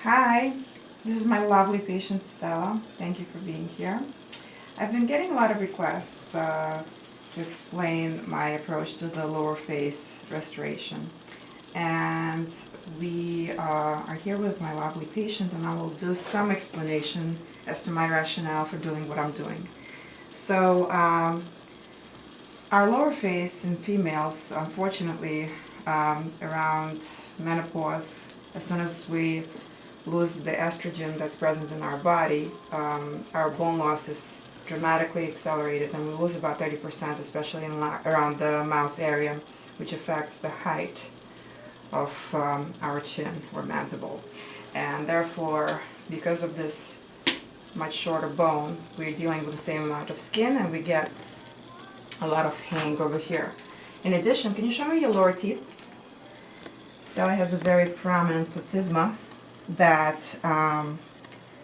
Hi, this is my lovely patient Stella. Thank you for being here. I've been getting a lot of requests to explain my approach to the lower face restoration. And we are here with my lovely patient, and I will do some explanation as to my rationale for doing what I'm doing. So, our lower face in females, unfortunately, around menopause, as soon as we lose the estrogen that's present in our body, our bone loss is dramatically accelerated, and we lose about 30%, especially around the mouth area, which affects the height of our chin or mandible. And therefore, because of this much shorter bone, we're dealing with the same amount of skin, and we get a lot of hang over here. In addition, can you show me your lower teeth? Stella has a very prominent platysma that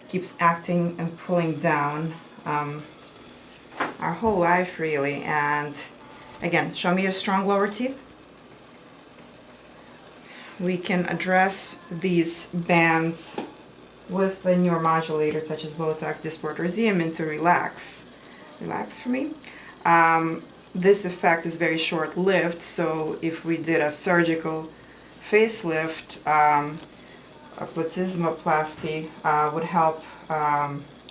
keeps acting and pulling down our whole life, really. And again, show me your strong lower teeth. We can address these bands with the neuromodulator such as Botox, Dysport, or Xeomin to relax. Relax for me. This effect is very short-lived, so if we did a surgical facelift, a platysmoplasty would help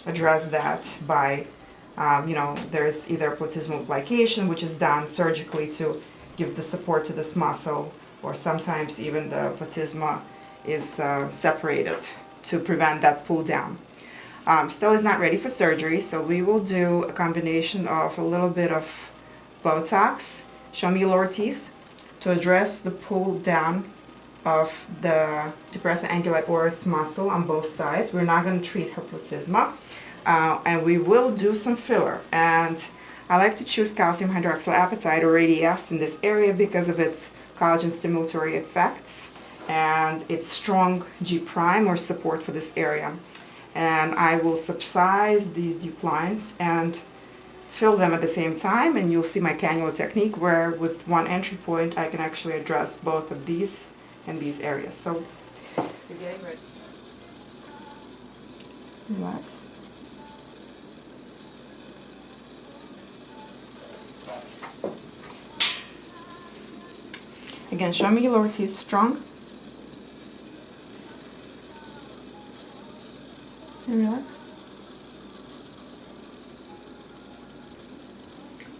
address that by, there's either platysmal plication, which is done surgically to give the support to this muscle, or sometimes even the platysma is separated to prevent that pull down. Still is not ready for surgery, so we will do a combination of a little bit of Botox, show me lower teeth, to address the pull down of the depressor anguli oris muscle on both sides. We're not going to treat her platysma, and we will do some filler. And I like to choose calcium hydroxyapatite or Radiesse in this area because of its collagen stimulatory effects and its strong G prime or support for this area. And I will subsize these deep lines and fill them at the same time, and you'll see my cannula technique where with one entry point I can actually address both of these and these areas. So we're getting ready. Relax. Again, show me your lower teeth strong. And relax.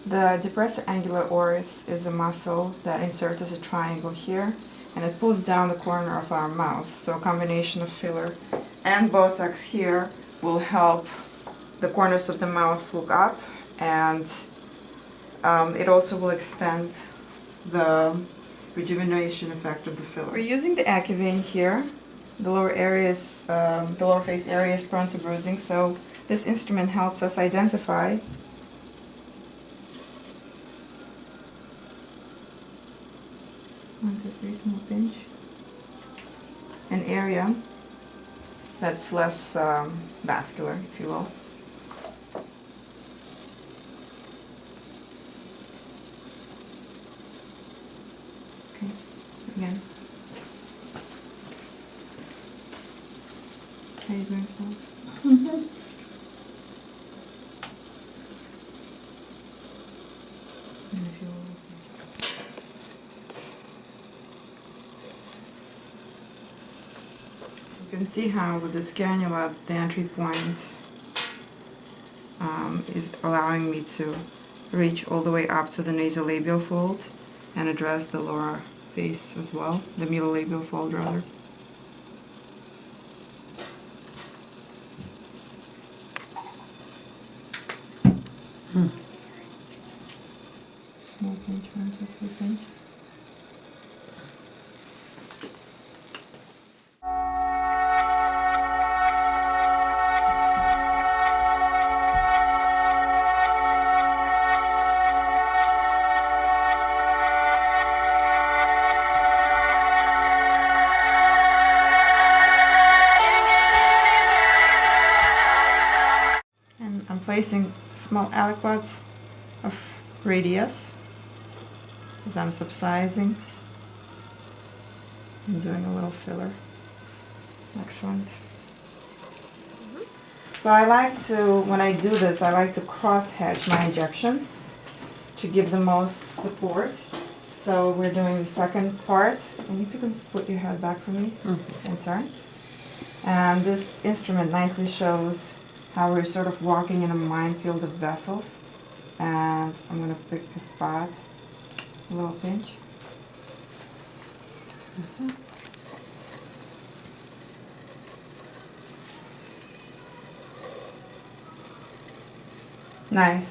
The depressor anguli oris is a muscle that inserts as a triangle here, and it pulls down the corner of our mouth. So a combination of filler and Botox here will help the corners of the mouth look up, and it also will extend the rejuvenation effect of the filler. We're using the Acuvane here. The lower areas, the lower face area is prone to bruising, so this instrument helps us identify small pinch, an area that's less vascular, if you will. Okay, again. How are you doing, Stella? Mm-hmm. You can see how with this cannula the entry point is allowing me to reach all the way up to the nasolabial fold and address the lower face as well, the medial fold rather. Small pinch, 1, 2, 3 pinch. I'm placing small aliquots of Radiesse as I'm subsizing and doing a little filler. Excellent. So I like to, when I do this, I like to cross-hatch my injections to give the most support. So we're doing the second part. And if you can put your head back for me and turn. And this instrument nicely shows how we're sort of walking in a minefield of vessels. And I'm going to pick a spot, a little pinch. Nice.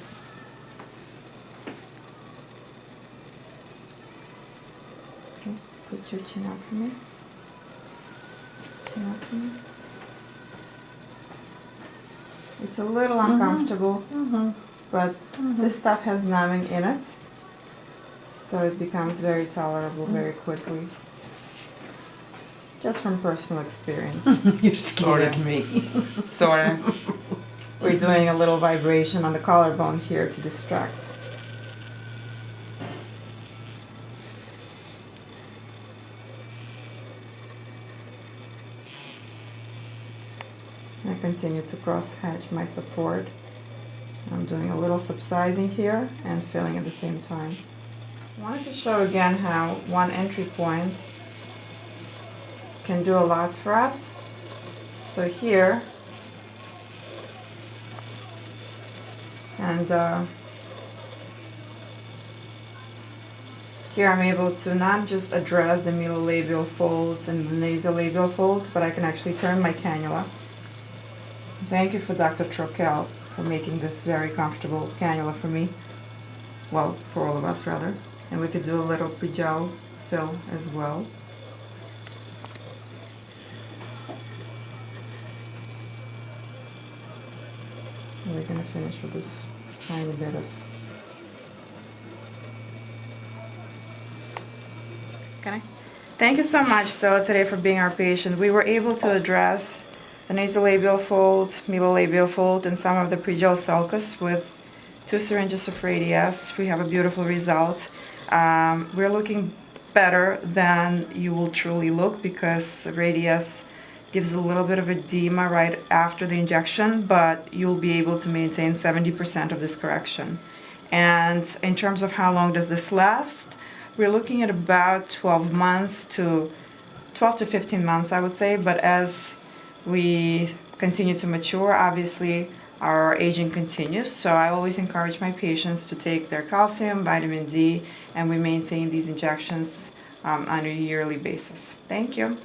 Okay, put your chin up for me. Chin up for me. It's a little uncomfortable, but this stuff has numbing in it, so it becomes very tolerable very quickly. Just from personal experience. You scared me. Sort of. We're doing a little vibration on the collarbone here to distract. I continue to cross-hatch my support. I'm doing a little subsizing here and filling at the same time. I wanted to show again how one entry point can do a lot for us. So here, and here I'm able to not just address the middle-labial folds and the nasolabial folds, but I can actually turn my cannula. Thank you for Dr. Troquel for making this very comfortable cannula for me. Well, for all of us rather. And we could do a little pre-gel fill as well. And we're going to finish with this tiny bit of... Can I? Thank you so much, Stella, today for being our patient. We were able to address the nasolabial fold, middle-labial fold, and some of the pre-gel sulcus with 2 syringes of Radiesse. We have a beautiful result. We're looking better than you will truly look because Radiesse gives a little bit of edema right after the injection, but you'll be able to maintain 70% of this correction. And in terms of how long does this last, we're looking at about 12 to 15 months, I would say, but as we continue to mature, obviously our aging continues, so I always encourage my patients to take their calcium, vitamin D, and we maintain these injections on a yearly basis. Thank you.